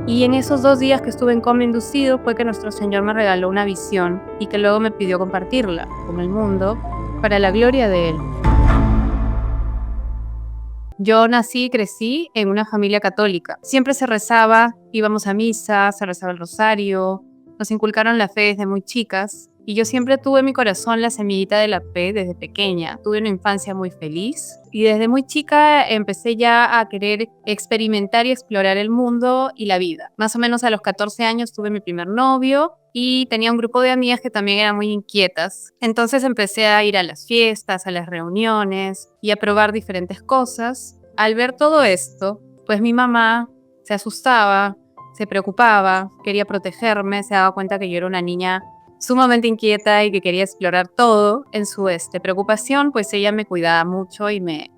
Y en esos 2 días que estuve en coma inducido fue que nuestro Señor me regaló una visión y que luego me pidió compartirla con el mundo para la gloria de Él. Yo nací y crecí en una familia católica. Siempre se rezaba, íbamos a misa, se rezaba el rosario, nos inculcaron la fe desde muy chicas y yo siempre tuve en mi corazón la semillita de la fe desde pequeña. Tuve una infancia muy feliz y desde muy chica empecé ya a querer experimentar y explorar el mundo y la vida. Más o menos a los 14 años tuve mi primer novio y tenía un grupo de amigas que también eran muy inquietas. Entonces empecé a ir a las fiestas, a las reuniones y a probar diferentes cosas. Al ver todo esto, pues mi mamá se asustaba, se preocupaba, quería protegerme, se daba cuenta que yo era una niña sumamente inquieta y que quería explorar todo. En su preocupación, pues ella me cuidaba mucho y me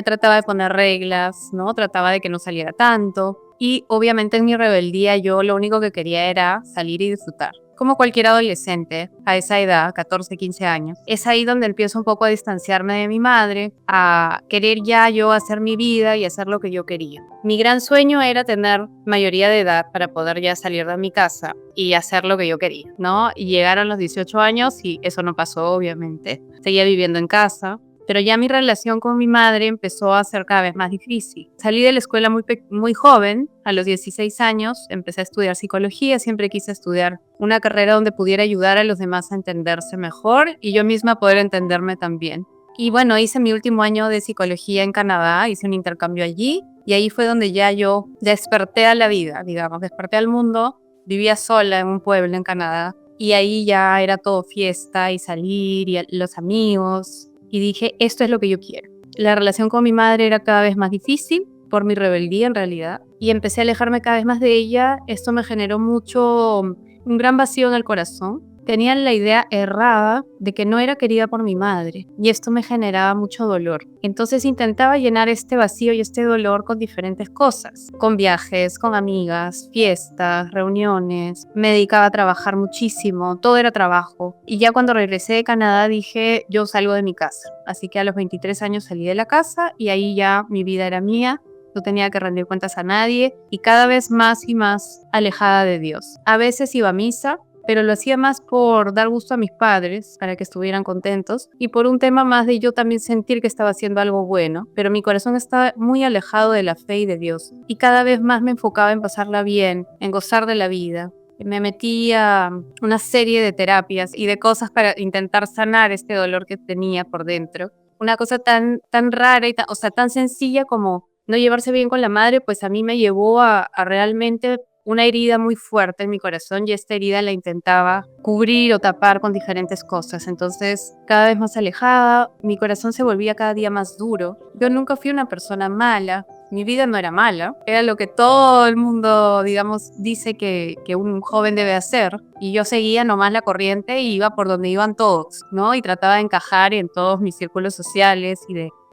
trataba de poner reglas, ¿no? Trataba de que no saliera tanto. Y obviamente en mi rebeldía yo lo único que quería era salir y disfrutar. Como cualquier adolescente a esa edad, 14, 15 años, es ahí donde empiezo un poco a distanciarme de mi madre, a querer ya yo hacer mi vida y hacer lo que yo quería. Mi gran sueño era tener mayoría de edad para poder ya salir de mi casa y hacer lo que yo quería, ¿no? Y llegaron los 18 años y eso no pasó, obviamente. Seguía viviendo en casa, pero ya mi relación con mi madre empezó a ser cada vez más difícil. Salí de la escuela muy joven, a los 16 años, empecé a estudiar psicología, siempre quise estudiar una carrera donde pudiera ayudar a los demás a entenderse mejor y yo misma poder entenderme también. Y bueno, hice mi último año de psicología en Canadá, hice un intercambio allí y ahí fue donde ya yo desperté a la vida, digamos, desperté al mundo, vivía sola en un pueblo en Canadá y ahí ya era todo fiesta y salir y los amigos y dije, esto es lo que yo quiero. La relación con mi madre era cada vez más difícil por mi rebeldía en realidad y empecé a alejarme cada vez más de ella. Esto me generó un gran vacío en el corazón. Tenía la idea errada de que no era querida por mi madre y esto me generaba mucho dolor. Entonces intentaba llenar este vacío y este dolor con diferentes cosas, con viajes, con amigas, fiestas, reuniones. Me dedicaba a trabajar muchísimo, todo era trabajo. Y ya cuando regresé de Canadá dije, yo salgo de mi casa. Así que a los 23 años salí de la casa y ahí ya mi vida era mía. No tenía que rendir cuentas a nadie y cada vez más y más alejada de Dios. A veces iba a misa, pero lo hacía más por dar gusto a mis padres, para que estuvieran contentos, y por un tema más de yo también sentir que estaba haciendo algo bueno, pero mi corazón estaba muy alejado de la fe y de Dios, y cada vez más me enfocaba en pasarla bien, en gozar de la vida. Me metí a una serie de terapias y de cosas para intentar sanar este dolor que tenía por dentro. Una cosa tan rara y tan sencilla como no llevarse bien con la madre, pues a mí me llevó a realmente una herida muy fuerte en mi corazón y esta herida la intentaba cubrir o tapar con diferentes cosas. Entonces, cada vez más alejada, mi corazón se volvía cada día más duro. Yo nunca fui una persona mala, mi vida no era mala, era lo que todo el mundo, digamos, dice que un joven debe hacer. Y yo seguía nomás la corriente y iba por donde iban todos, ¿no? Y trataba de encajar en todos mis círculos sociales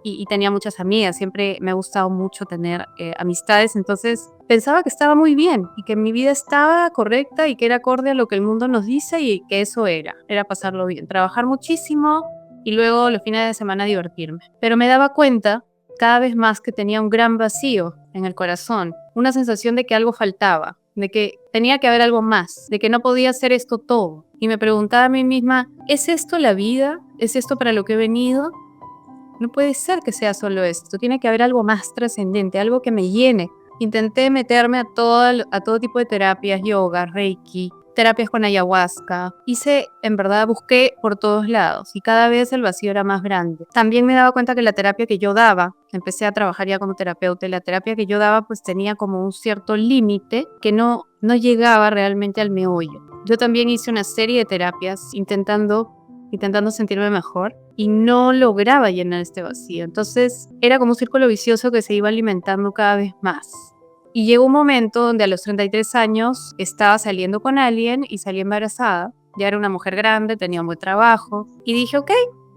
y tenía muchas amigas, siempre me ha gustado mucho tener amistades, entonces pensaba que estaba muy bien y que mi vida estaba correcta y que era acorde a lo que el mundo nos dice y que eso era pasarlo bien, trabajar muchísimo y luego los fines de semana divertirme. Pero me daba cuenta cada vez más que tenía un gran vacío en el corazón, una sensación de que algo faltaba, de que tenía que haber algo más, de que no podía hacer esto todo. Y me preguntaba a mí misma, ¿es esto la vida? ¿Es esto para lo que he venido? No puede ser que sea solo esto, tiene que haber algo más trascendente, algo que me llene. Intenté meterme a todo tipo de terapias, yoga, reiki, terapias con ayahuasca. Busqué por todos lados y cada vez el vacío era más grande. También me daba cuenta que la terapia que yo daba, empecé a trabajar ya como terapeuta, y la terapia que yo daba pues tenía como un cierto límite que no llegaba realmente al meollo. Yo también hice una serie de terapias intentando sentirme mejor y no lograba llenar este vacío. Entonces era como un círculo vicioso que se iba alimentando cada vez más. Y llegó un momento donde a los 33 años estaba saliendo con alguien y salí embarazada. Ya era una mujer grande, tenía un buen trabajo y dije, ok,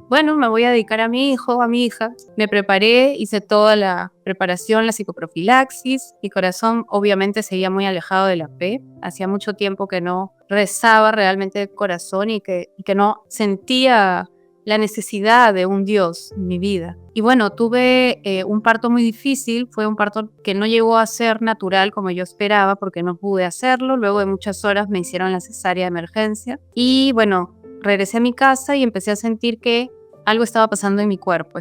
bueno, me voy a dedicar a mi hijo, a mi hija. Me preparé, hice toda la preparación, la psicoprofilaxis. Mi corazón obviamente seguía muy alejado de la fe. Hacía mucho tiempo que no rezaba realmente de corazón y que no sentía la necesidad de un Dios en mi vida. Y bueno, tuve un parto muy difícil, fue un parto que no llegó a ser natural como yo esperaba porque no pude hacerlo. Luego de muchas horas me hicieron la cesárea de emergencia y bueno, regresé a mi casa y empecé a sentir que algo estaba pasando en mi cuerpo.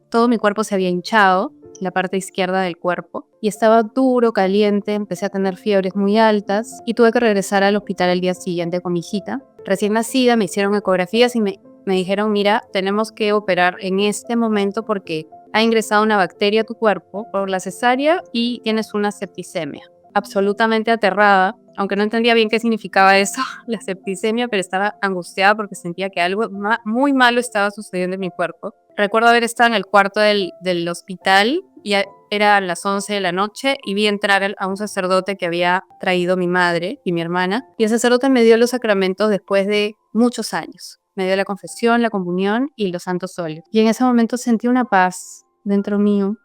Todo mi cuerpo se había hinchado, la parte izquierda del cuerpo, y estaba duro, caliente, empecé a tener fiebres muy altas y tuve que regresar al hospital al día siguiente con mi hijita. Recién nacida, me hicieron ecografías y me dijeron, mira, tenemos que operar en este momento porque ha ingresado una bacteria a tu cuerpo por la cesárea y tienes una septicemia. Absolutamente aterrada, aunque no entendía bien qué significaba eso, la septicemia, pero estaba angustiada porque sentía que algo muy malo estaba sucediendo en mi cuerpo. Recuerdo haber estado en el cuarto del hospital y eran las 11 de la noche y vi entrar a un sacerdote que había traído mi madre y mi hermana. Y el sacerdote me dio los sacramentos después de muchos años. Me dio la confesión, la comunión y los santos óleos. Y en ese momento sentí una paz dentro mío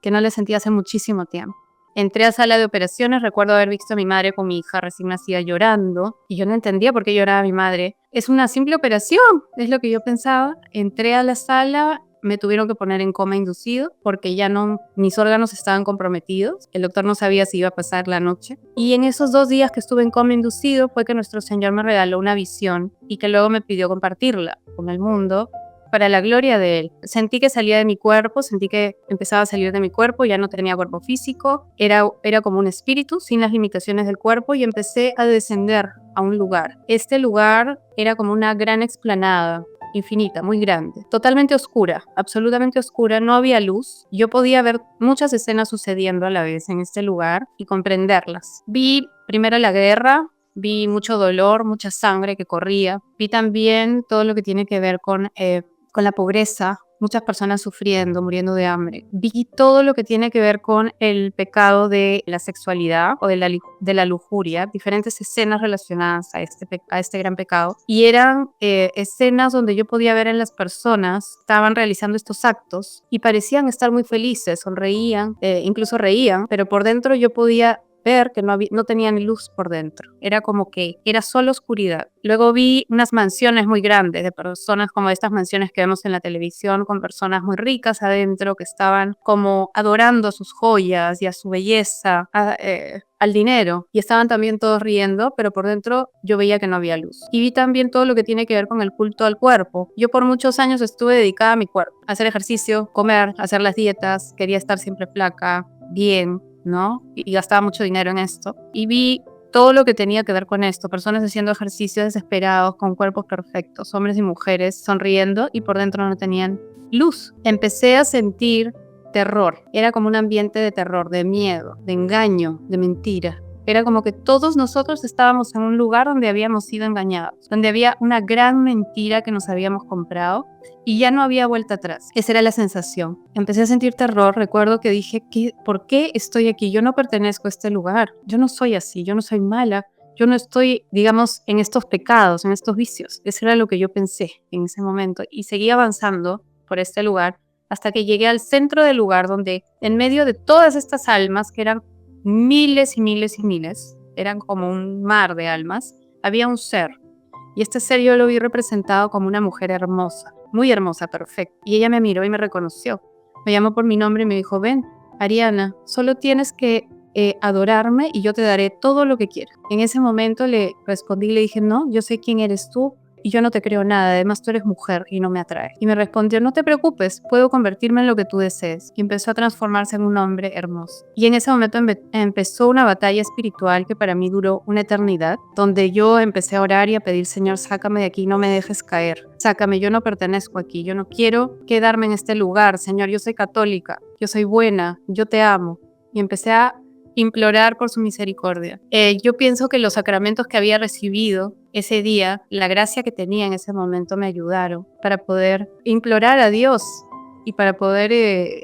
que no la sentía hace muchísimo tiempo. Entré a sala de operaciones, recuerdo haber visto a mi madre con mi hija recién nacida llorando y yo no entendía por qué lloraba mi madre. Es una simple operación, es lo que yo pensaba. Entré a la sala, me tuvieron que poner en coma inducido porque ya no, mis órganos estaban comprometidos. El doctor no sabía si iba a pasar la noche. Y en esos 2 días que estuve en coma inducido fue que nuestro Señor me regaló una visión y que luego me pidió compartirla con el mundo para la gloria de Él. Sentí que salía de mi cuerpo, sentí que empezaba a salir de mi cuerpo, ya no tenía cuerpo físico, era como un espíritu sin las limitaciones del cuerpo y empecé a descender a un lugar. Este lugar era como una gran explanada, infinita, muy grande, totalmente oscura, absolutamente oscura, no había luz. Yo podía ver muchas escenas sucediendo a la vez en este lugar y comprenderlas. Vi primero la guerra, vi mucho dolor, mucha sangre que corría, vi también todo lo que tiene que ver con la pobreza, muchas personas sufriendo, muriendo de hambre. Vi todo lo que tiene que ver con el pecado de la sexualidad o de la lujuria, diferentes escenas relacionadas a este gran pecado. Y eran escenas donde yo podía ver en las personas, estaban realizando estos actos y parecían estar muy felices, sonreían, incluso reían, pero por dentro yo podía ver que no tenía ni luz por dentro. Era como que era solo oscuridad. Luego vi unas mansiones muy grandes de personas como estas mansiones que vemos en la televisión, con personas muy ricas adentro que estaban como adorando a sus joyas y a su belleza, al dinero. Y estaban también todos riendo, pero por dentro yo veía que no había luz. Y vi también todo lo que tiene que ver con el culto al cuerpo. Yo por muchos años estuve dedicada a mi cuerpo, a hacer ejercicio, comer, hacer las dietas, quería estar siempre flaca, bien, ¿no? Y gastaba mucho dinero en esto. Y vi todo lo que tenía que ver con esto, personas haciendo ejercicios desesperados, con cuerpos perfectos, hombres y mujeres sonriendo y por dentro no tenían luz. Empecé a sentir terror, era como un ambiente de terror, de miedo, de engaño, de mentira. Era como que todos nosotros estábamos en un lugar donde habíamos sido engañados, donde había una gran mentira que nos habíamos comprado y ya no había vuelta atrás. Esa era la sensación. Empecé a sentir terror. Recuerdo que dije, ¿por qué estoy aquí? Yo no pertenezco a este lugar. Yo no soy así, yo no soy mala. Yo no estoy, digamos, en estos pecados, en estos vicios. Eso era lo que yo pensé en ese momento. Y seguí avanzando por este lugar hasta que llegué al centro del lugar donde, en medio de todas estas almas, que eran miles y miles y miles, eran como un mar de almas, había un ser. Y este ser yo lo vi representado como una mujer hermosa, muy hermosa, perfecta. Y ella me miró y me reconoció. Me llamó por mi nombre y me dijo, ven, Ariana, solo tienes que adorarme y yo te daré todo lo que quieras. En ese momento le respondí y le dije, no, yo sé quién eres tú y yo no te creo nada, además tú eres mujer y no me atraes. Y me respondió, no te preocupes, puedo convertirme en lo que tú desees. Y empezó a transformarse en un hombre hermoso. Y en ese momento empezó una batalla espiritual que para mí duró una eternidad, donde yo empecé a orar y a pedir, Señor, sácame de aquí, no me dejes caer. Sácame, yo no pertenezco aquí, yo no quiero quedarme en este lugar. Señor, yo soy católica, yo soy buena, yo te amo. Y empecé a implorar por su misericordia. Yo pienso que los sacramentos que había recibido ese día, la gracia que tenía en ese momento me ayudaron para poder implorar a Dios y para poder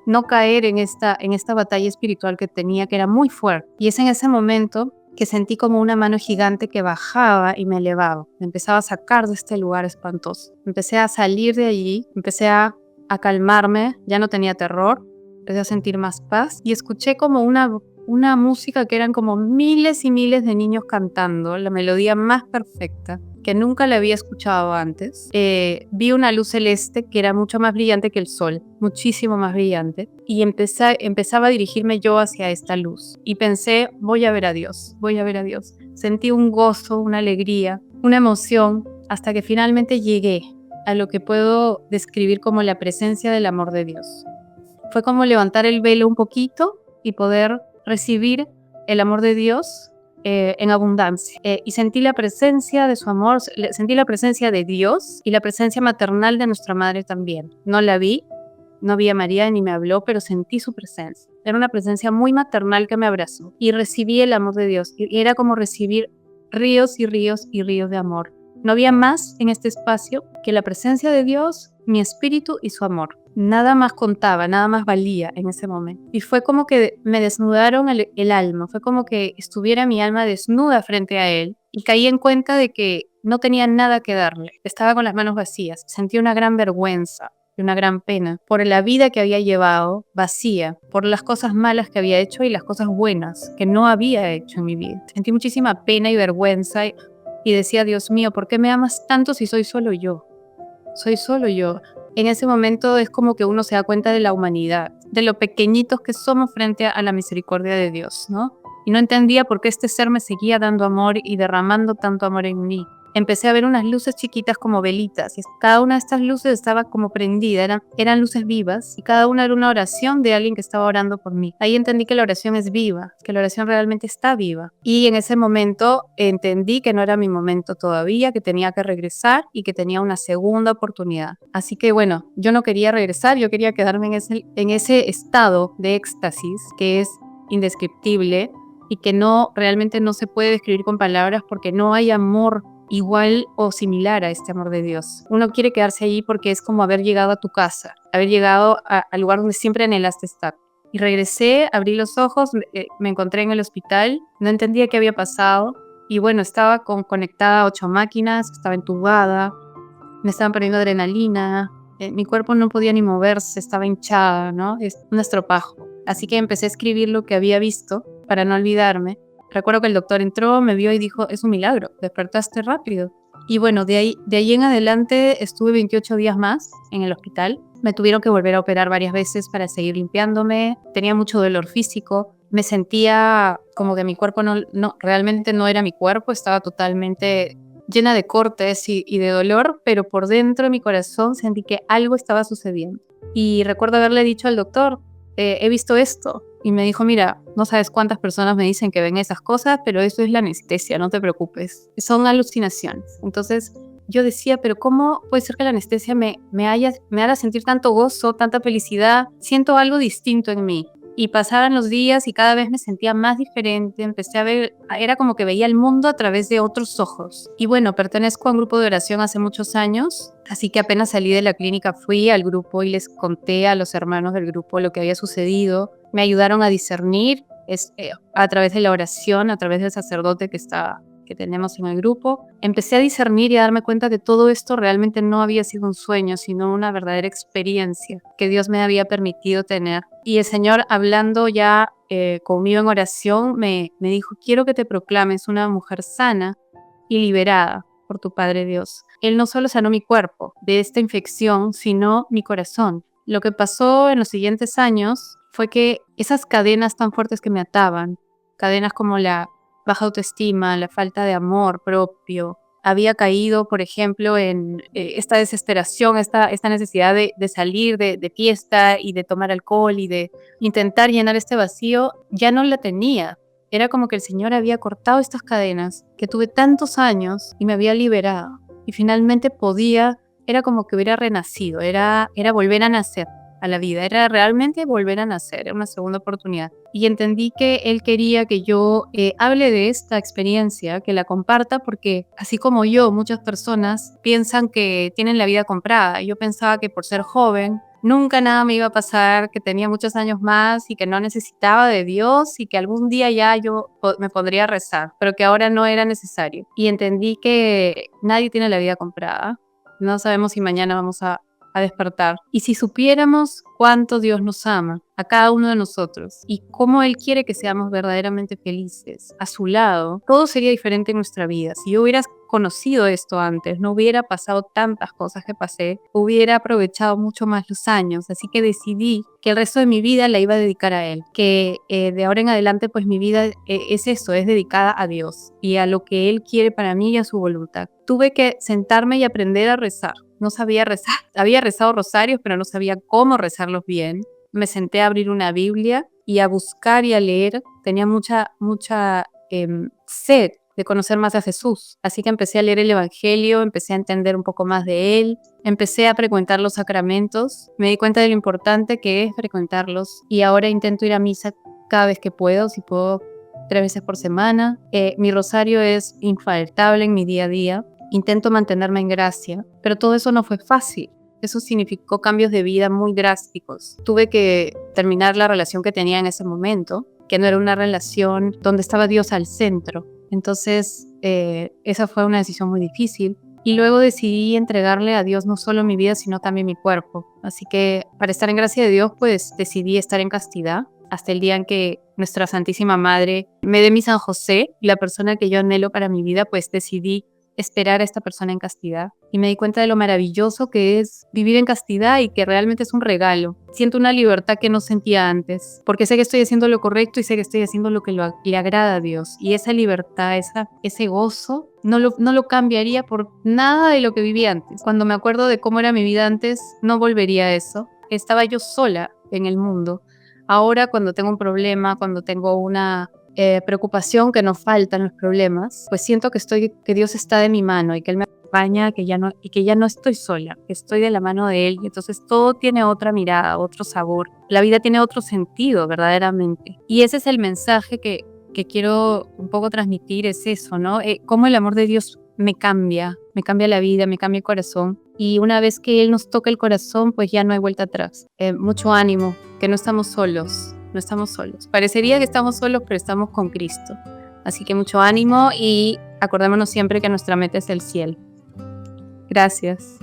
no caer en esta batalla espiritual que tenía, que era muy fuerte. Y es en ese momento que sentí como una mano gigante que bajaba y me elevaba. Me empezaba a sacar de este lugar espantoso. Empecé a salir de allí, empecé a calmarme, ya no tenía terror, empecé a sentir más paz y escuché como una música que eran como miles y miles de niños cantando, la melodía más perfecta. que nunca la había escuchado antes. Vi una luz celeste que era mucho más brillante que el sol, muchísimo más brillante, y empezaba a dirigirme yo hacia esta luz. Y pensé, voy a ver a Dios, voy a ver a Dios. Sentí un gozo, una alegría, una emoción, hasta que finalmente llegué a lo que puedo describir como la presencia del amor de Dios. Fue como levantar el velo un poquito y poder recibir el amor de Dios en abundancia. Y sentí la presencia de su amor, sentí la presencia de Dios y la presencia maternal de nuestra madre también. No la vi, no vi a María ni me habló, pero sentí su presencia. Era una presencia muy maternal que me abrazó y recibí el amor de Dios. Y era como recibir ríos y ríos y ríos de amor. No había más en este espacio que la presencia de Dios, mi espíritu y su amor. Nada más contaba, nada más valía en ese momento. Y fue como que me desnudaron el alma, fue como que estuviera mi alma desnuda frente a él y caí en cuenta de que no tenía nada que darle. Estaba con las manos vacías, sentí una gran vergüenza y una gran pena por la vida que había llevado vacía, por las cosas malas que había hecho y las cosas buenas que no había hecho en mi vida. Sentí muchísima pena y vergüenza y decía, Dios mío, ¿por qué me amas tanto si soy solo yo? Soy solo yo. En ese momento es como que uno se da cuenta de la humanidad, de lo pequeñitos que somos frente a la misericordia de Dios, ¿no? Y no entendía por qué este ser me seguía dando amor y derramando tanto amor en mí. Empecé a ver unas luces chiquitas como velitas y cada una de estas luces estaba como prendida, eran luces vivas y cada una era una oración de alguien que estaba orando por mí. Ahí entendí que la oración es viva, que la oración realmente está viva. Y en ese momento entendí que no era mi momento todavía, que tenía que regresar y que tenía una segunda oportunidad. Así que bueno, yo no quería regresar, yo quería quedarme en ese estado de éxtasis que es indescriptible y que realmente no se puede describir con palabras porque no hay amor igual o similar a este amor de Dios. Uno quiere quedarse allí porque es como haber llegado a tu casa, haber llegado al lugar donde siempre anhelaste estar. Y regresé, abrí los ojos, me encontré en el hospital, no entendía qué había pasado y bueno, estaba conectada a 8 máquinas, estaba entubada, me estaban poniendo adrenalina, mi cuerpo no podía ni moverse, estaba hinchada, ¿no? Es un estropajo. Así que empecé a escribir lo que había visto para no olvidarme. Recuerdo que el doctor entró, me vio y dijo, es un milagro, despertaste rápido. Y bueno, de ahí en adelante estuve 28 días más en el hospital. Me tuvieron que volver a operar varias veces para seguir limpiándome. Tenía mucho dolor físico. Me sentía como que mi cuerpo realmente no era mi cuerpo, estaba totalmente llena de cortes y de dolor, pero por dentro de mi corazón sentí que algo estaba sucediendo. Y recuerdo haberle dicho al doctor, he visto esto. Y me dijo, mira, no sabes cuántas personas me dicen que ven esas cosas, pero eso es la anestesia, no te preocupes. Son alucinaciones. Entonces yo decía, pero ¿cómo puede ser que la anestesia me haga sentir tanto gozo, tanta felicidad? Siento algo distinto en mí. Y pasaban los días y cada vez me sentía más diferente, empecé a ver, era como que veía el mundo a través de otros ojos. Y bueno, pertenezco a un grupo de oración hace muchos años, así que apenas salí de la clínica fui al grupo y les conté a los hermanos del grupo lo que había sucedido. Me ayudaron a discernir a través de la oración, a través del sacerdote que tenemos en el grupo. Empecé a discernir y a darme cuenta que todo esto realmente no había sido un sueño, sino una verdadera experiencia que Dios me había permitido tener. Y el Señor, hablando ya conmigo en oración, me dijo, quiero que te proclames una mujer sana y liberada por tu Padre Dios. Él no solo sanó mi cuerpo de esta infección, sino mi corazón. Lo que pasó en los siguientes años fue que esas cadenas tan fuertes que me ataban, cadenas como la baja autoestima, la falta de amor propio, había caído, por ejemplo, en esta desesperación, esta necesidad de salir de fiesta y de tomar alcohol y de intentar llenar este vacío, ya no la tenía. Era como que el Señor había cortado estas cadenas que tuve tantos años y me había liberado. Y finalmente era como que hubiera renacido, era volver a nacer a la vida, era realmente volver a nacer, era una segunda oportunidad. Y entendí que Él quería que yo hable de esta experiencia, que la comparta, porque así como yo, muchas personas piensan que tienen la vida comprada. Yo pensaba que por ser joven, nunca nada me iba a pasar, que tenía muchos años más y que no necesitaba de Dios y que algún día ya yo me pondría a rezar, pero que ahora no era necesario. Y entendí que nadie tiene la vida comprada. No sabemos si mañana vamos a despertar. Y si supiéramos cuánto Dios nos ama, a cada uno de nosotros, y cómo Él quiere que seamos verdaderamente felices a su lado, todo sería diferente en nuestra vida. Si yo hubiera conocido esto antes, no hubiera pasado tantas cosas que pasé, hubiera aprovechado mucho más los años. Así que decidí que el resto de mi vida la iba a dedicar a Él, que de ahora en adelante pues mi vida es eso, es dedicada a Dios y a lo que Él quiere para mí y a su voluntad. Tuve que sentarme y aprender a rezar. No sabía rezar, había rezado rosarios, pero no sabía cómo rezarlos bien. Me senté a abrir una Biblia y a buscar y a leer. Tenía mucha sed de conocer más a Jesús. Así que empecé a leer el Evangelio, empecé a entender un poco más de Él, empecé a frecuentar los sacramentos, me di cuenta de lo importante que es frecuentarlos y ahora intento ir a misa cada vez que puedo, si puedo 3 veces por semana. Mi rosario es infaltable en mi día a día. Intento mantenerme en gracia, pero todo eso no fue fácil. Eso significó cambios de vida muy drásticos. Tuve que terminar la relación que tenía en ese momento, que no era una relación donde estaba Dios al centro. Entonces, esa fue una decisión muy difícil. Y luego decidí entregarle a Dios no solo mi vida, sino también mi cuerpo. Así que, para estar en gracia de Dios, pues decidí estar en castidad hasta el día en que nuestra Santísima Madre me dé mi San José, la persona que yo anhelo para mi vida, pues decidí esperar a esta persona en castidad y me di cuenta de lo maravilloso que es vivir en castidad y que realmente es un regalo. Siento una libertad que no sentía antes, porque sé que estoy haciendo lo correcto y sé que estoy haciendo lo que le agrada a Dios. Y esa libertad, ese gozo, no lo cambiaría por nada de lo que viví antes. Cuando me acuerdo de cómo era mi vida antes, no volvería a eso. Estaba yo sola en el mundo. Ahora, cuando tengo un problema, cuando tengo una preocupación, que no faltan los problemas, pues siento que Dios está de mi mano y que Él me acompaña, que ya no estoy sola, que estoy de la mano de Él. Y entonces todo tiene otra mirada, otro sabor. La vida tiene otro sentido, verdaderamente. Y ese es el mensaje que quiero un poco transmitir, es eso, ¿no? Cómo el amor de Dios me cambia la vida, me cambia el corazón. Y una vez que Él nos toca el corazón, pues ya no hay vuelta atrás. Mucho ánimo, que no estamos solos. No estamos solos. Parecería que estamos solos, pero estamos con Cristo. Así que mucho ánimo y acordémonos siempre que nuestra meta es el cielo. Gracias.